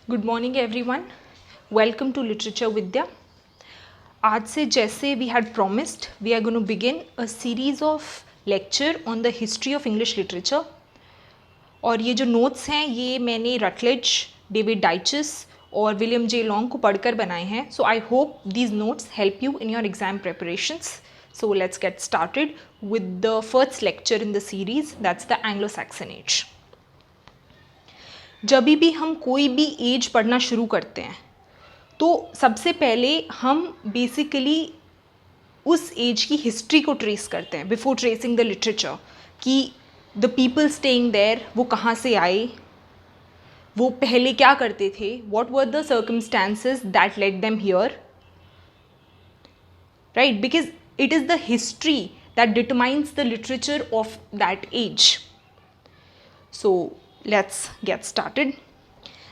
Good morning everyone, welcome to literature Vidya. आज से जैसे we had promised we are going to begin a series of lecture on the history of English literature. और ये जो notes हैं ये मैंने रटलेज, डेविड डाइचेस और विलियम जे लॉन्ग को पढ़कर बनाए हैं। So I hope these notes help you in your exam preparations. So let's get started with the first lecture in the series, that's the Anglo Saxon age. जब भी हम कोई भी एज पढ़ना शुरू करते हैं तो सबसे पहले हम बेसिकली उस एज की हिस्ट्री को ट्रेस करते हैं बिफोर ट्रेसिंग द लिटरेचर, कि द पीपल स्टेइंग देयर वो कहाँ से आए, वो पहले क्या करते थे, what were the circumstances that led them here, right? Because it is the history that determines the literature of that age. So let's get started.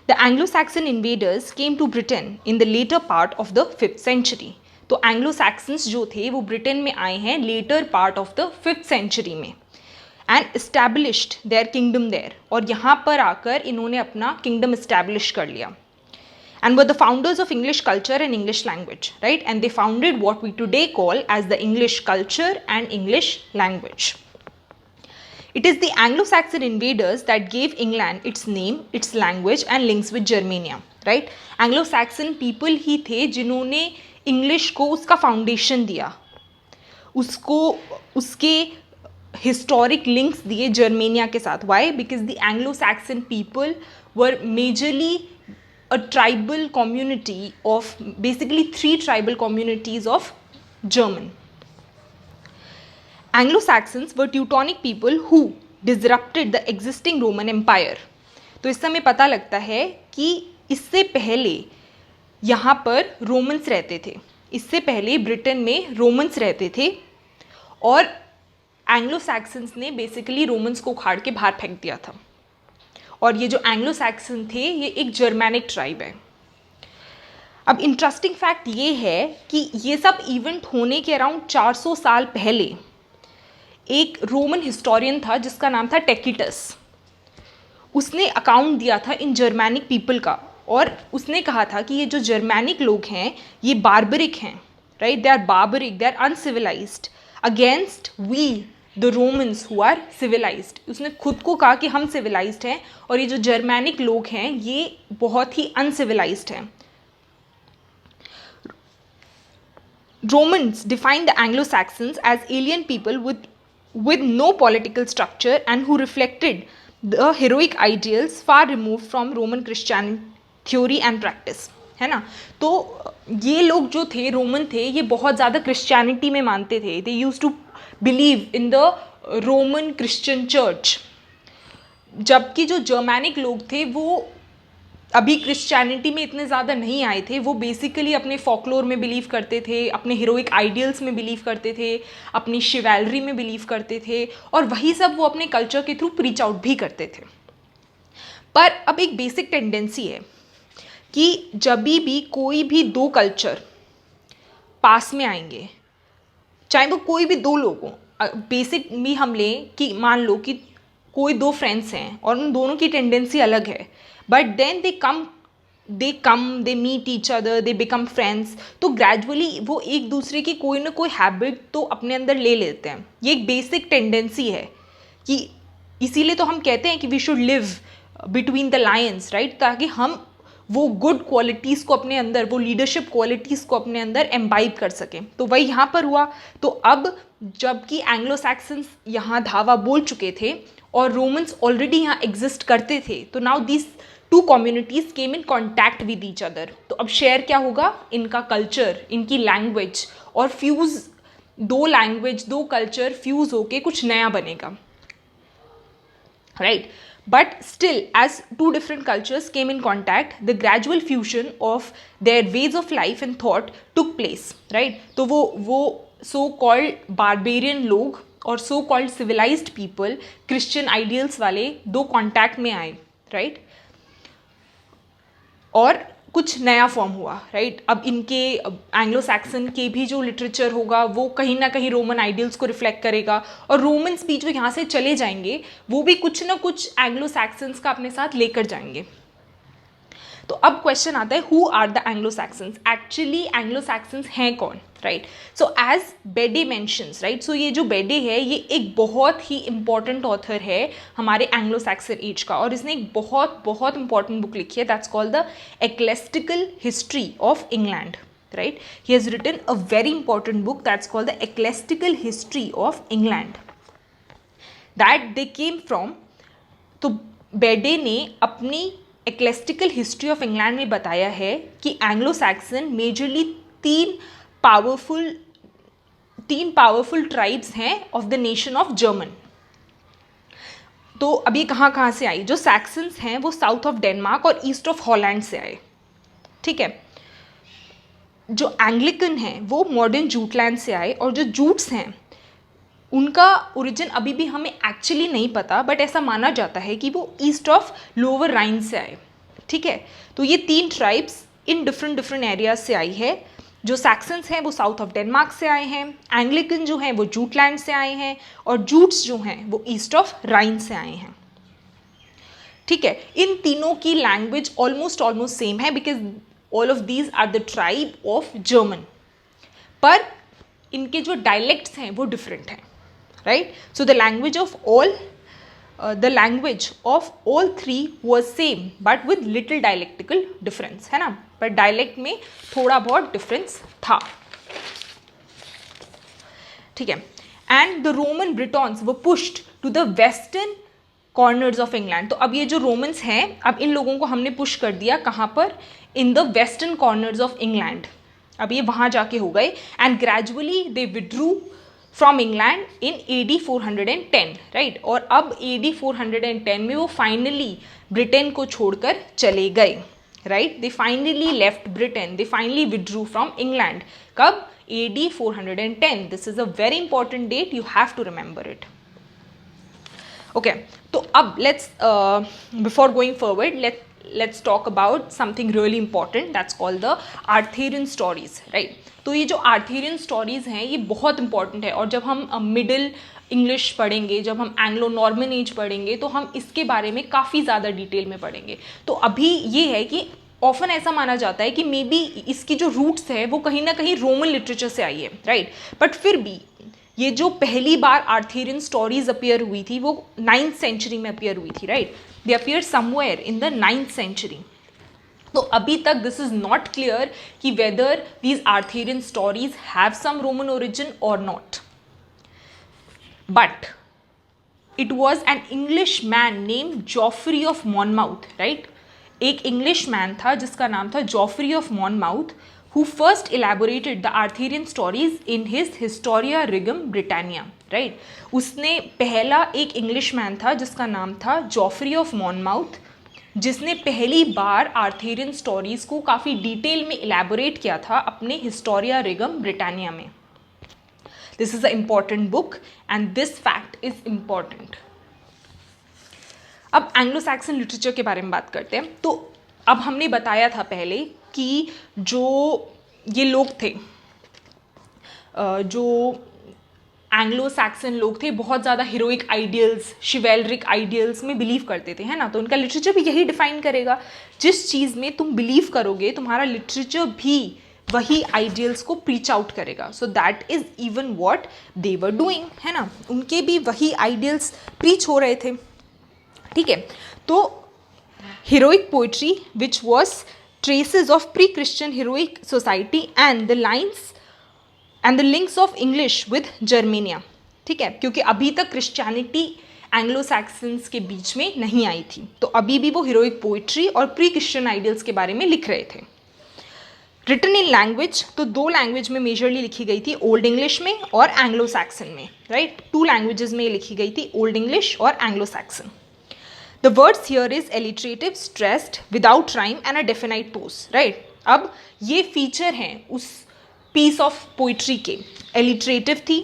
The Anglo-Saxon invaders came to Britain in the later part of the 5th century. तो Anglo-Saxons जो थे वो Britain में आए हैं later part of the 5th century में and established their kingdom there. और यहाँ पर आकर इन्होंने अपना kingdom establish कर लिया and were the founders of English culture and English language, right? And they founded what we today call as the English culture and English language. It is the Anglo-Saxon invaders that gave England its name, its language and links with Germania, right? Anglo-Saxon people ही थे जिन्होंने English को उसका foundation दिया, उसको उसके historic links दिए Germania के साथ. Why? Because the Anglo-Saxon people were majorly a tribal community of basically 3 tribal communities of German. Anglo-Saxons were Teutonic people who disrupted the existing Roman Empire. तो इस समय पता लगता है कि इससे पहले यहाँ पर रोमन्स रहते थे, इससे पहले ब्रिटेन में रोमन्स रहते थे और एंग्लो सैक्सन्स ने बेसिकली रोमन्स को उखाड़ के बाहर फेंक दिया था. और ये जो एंग्लो सैक्सन थे ये एक जर्मैनिक ट्राइब है. अब इंटरेस्टिंग फैक्ट ये है कि ये सब इवेंट होने के अराउंड 400 साल पहले एक रोमन हिस्टोरियन था जिसका नाम था टेकिटस. उसने अकाउंट दिया था इन जर्मैनिक पीपल का और उसने कहा था कि ये जो जर्मैनिक लोग हैं ये बार्बरिक हैं, right? They are barbaric, they are uncivilised against we the Romans who are civilised. उसने खुद को कहा कि हम सिविलाइज्ड हैं और ये जो जर्मैनिक लोग हैं ये बहुत ही अनसिविलाइज्ड हैं. Romans defined the Anglo-Saxons as alien people with no political structure and who reflected the heroic ideals far removed from Roman Christian theory and practice, है ना? तो ये लोग जो थे रोमन थे ये बहुत ज़्यादा क्रिश्चियनिटी में मानते थे. They used to believe in the Roman Christian Church. जबकि जो जर्मैनिक लोग थे वो अभी क्रिश्चियनिटी में इतने ज़्यादा नहीं आए थे. वो बेसिकली अपने फॉकलोर में बिलीव करते थे, अपने हीरोइक आइडियल्स में बिलीव करते थे, अपनी शिवैलरी में बिलीव करते थे और वही सब वो अपने कल्चर के थ्रू प्रीच आउट भी करते थे. पर अब एक बेसिक टेंडेंसी है कि जब भी कोई भी 2 कल्चर पास में आएंगे, चाहे वो कोई भी 2 लोग हों, बेसिक भी हम लें कि मान लो कि कोई 2 फ्रेंड्स हैं और उन दोनों की टेंडेंसी अलग है, but then they meet each other, they become friends. तो ग्रेजुअली वो एक दूसरे की कोई ना कोई हैबिट तो अपने अंदर ले लेते हैं. ये एक बेसिक टेंडेंसी है कि इसीलिए तो हम कहते हैं कि we should live between the lions, right? ताकि हम वो गुड क्वालिटीज़ को अपने अंदर, वो लीडरशिप क्वालिटीज़ को अपने अंदर एम्बाइब कर सकें. तो वही यहाँ पर हुआ. तो अब जबकि एंग्लो सैक्सन्स यहाँ धावा बोल चुके थे और रोमन्स ऑलरेडी यहाँ एग्जिस्ट करते थे, तो now this 2 communities came in contact with each other. तो अब शेयर क्या होगा? इनका कल्चर, इनकी लैंग्वेज और फ्यूज़, 2 लैंग्वेज 2 कल्चर फ्यूज़ होके कुछ नया बनेगा, right? But still as 2 different cultures came in contact, the gradual fusion of their ways of life and thought took place, right? तो वो so called barbarian लोग और so called civilized people Christian ideals वाले 2 contact में आए, right? और कुछ नया फॉर्म हुआ, राइट? अब इनके एंग्लो सैक्सन के भी जो लिटरेचर होगा वो कहीं ना कहीं रोमन आइडियल्स को रिफ्लेक्ट करेगा और रोमन्स भी जो यहाँ से चले जाएंगे वो भी कुछ ना कुछ एंग्लो सैक्सन्स का अपने साथ लेकर जाएंगे. तो अब क्वेश्चन आता है who are the Anglo Saxons, actually Anglo Saxons हैं कौन, right. So as Bede mentions, right, so ये जो बेडे है ये एक बहुत ही इंपॉर्टेंट ऑथर है हमारे एंग्लो सैक्सन एज का, और इसने एक बहुत बहुत इंपॉर्टेंट बुक लिखी है, that's called the ecclesiastical history of England, right. He has written a very important book that's called the Ecclesiastical History of England that they came from. तो बेडे ने अपनी एक्लेस्टिकल हिस्ट्री ऑफ इंग्लैंड में बताया है कि Anglo Saxon majorly तीन powerful tribes हैं of the nation of German. तो अब ये कहाँ से आई? जो सैक्सन्स हैं वो साउथ ऑफ डेनमार्क और ईस्ट ऑफ हॉलैंड से आए, ठीक है. जो एंग्लिकन हैं वो मॉडर्न जूटलैंड से आए, और जो जूट्स हैं उनका ओरिजिन अभी भी हमें एक्चुअली नहीं पता, बट ऐसा माना जाता है कि वो ईस्ट ऑफ लोअर राइन से आए, ठीक है. तो ये तीन ट्राइब्स इन डिफरेंट एरियाज से आई है. जो सैक्सन्स हैं वो साउथ ऑफ डेनमार्क से आए हैं, एंग्लिकन जो हैं वो जूटलैंड से आए हैं, और जूट्स जो हैं वो ईस्ट ऑफ राइन से आए हैं, ठीक है. इन तीनों की लैंग्वेज ऑलमोस्ट सेम है because all of these are the tribe of German, पर इनके जो डायलेक्ट्स हैं वो डिफरेंट हैं, right. So the language of all three was same but with little dialectical difference, है ना, पर डायलेक्ट में थोड़ा बहुत डिफरेंस था, ठीक है. And the Roman Britons were pushed to the western corners of England. तो अब ये जो रोमन्स हैं, अब इन लोगों को हमने पुश कर दिया कहाँ पर? In the western corners of England. अब ये वहाँ जाके हो गए, and gradually they withdrew from England in AD 410, right. और अब AD 410 में वो फाइनली ब्रिटेन को छोड़कर चले गए, right. They finally left Britain, they finally withdrew from England. कब? AD 410. This is a very important date, you have to remember it. Okay, तो अब before going forward, let's talk about something really important that's called the Arthurian stories, right. तो ये जो Arthurian stories हैं ये बहुत important है, और जब हम मिडिल इंग्लिश पढ़ेंगे, जब हम एंग्लो नॉर्मन एज पढ़ेंगे, तो हम इसके बारे में काफ़ी ज़्यादा डिटेल में पढ़ेंगे. तो अभी ये है कि ऑफन ऐसा माना जाता है कि मे बी इसकी जो रूट्स है वो कहीं ना कहीं रोमन लिटरेचर से आई है, राइट. बट फिर भी ये जो पहली बार आर्थरियन स्टोरीज अपीयर हुई थी वो 9th सेंचुरी में अपीयर हुई थी, right. They appear somewhere in the 9th century. तो अभी तक दिस इज नॉट क्लियर कि whether these Arthurian stories have some Roman origin और not. But it was an English man named Geoffrey of Monmouth, right. एक English man था जिसका नाम था Geoffrey of Monmouth, who first elaborated the Arthurian stories in his Historia Regum Britannia, right. उसने पहला एक English man था जिसका नाम था जॉफरी ऑफ मॉनमाउथ, जिसने पहली बार आर्थरियन स्टोरीज को काफ़ी डिटेल में इलेबोरेट किया था अपने हिस्टोरिया रिगम ब्रिटानिया में. This is a important book and this fact is important. अब एंग्लो सैक्सन लिटरेचर के बारे में बात करते हैं. तो अब हमने बताया था पहले कि जो ये लोग थे, जो एंग्लो सैक्सन लोग थे, बहुत ज़्यादा हीरोइक आइडियल्स, शिवेलरिक आइडियल्स में बिलीव करते थे, है ना. तो उनका लिटरेचर भी यही डिफाइन करेगा. जिस चीज़ में तुम बिलीव करोगे तुम्हारा लिटरेचर भी वही आइडियल्स को प्रीच आउट करेगा. So that is even what they were doing, है ना. उनके भी वही आइडियल्स प्रीच हो रहे थे, ठीक है. तो heroic poetry which was traces of pre-Christian heroic society and the lines and the links of English with Germania, ठीक है. क्योंकि अभी तक क्रिश्चियनिटी एंग्लो सैक्सन्स के बीच में नहीं आई थी, तो अभी भी वो हीरोइक पोइट्री और प्री क्रिश्चियन आइडियल्स के बारे में लिख रहे थे. रिटन इन लैंग्वेज, तो दो लैंग्वेज में मेजरली लिखी गई थी, ओल्ड इंग्लिश में और एंग्लो सैक्सन में, राइट. 2 लैंग्वेजेस में लिखी गई थी, ओल्ड इंग्लिश और Anglo Saxon. The words here is alliterative, stressed, without rhyme and a definite pose, right. अब ये फीचर हैं उस पीस ऑफ पोइट्री के. alliterative थी,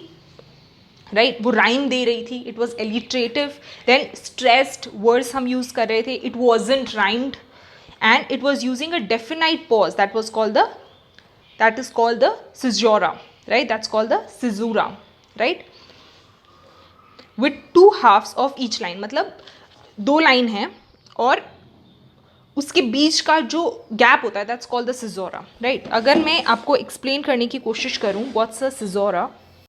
right, वो राइम दे रही थी, it was alliterative. then stressed words हम यूज़ कर रहे थे, it wasn't rhymed, and it was using a definite pause that is called the caesura, right. That's called the caesura, right. with 2 halves of each line, मतलब 2 line हैं और उसके बीच का जो गैप होता है दैट्स कॉल्ड द सिजोरा, राइट। अगर मैं आपको एक्सप्लेन करने की कोशिश करूँ व्हाट्स अ सिजोरा,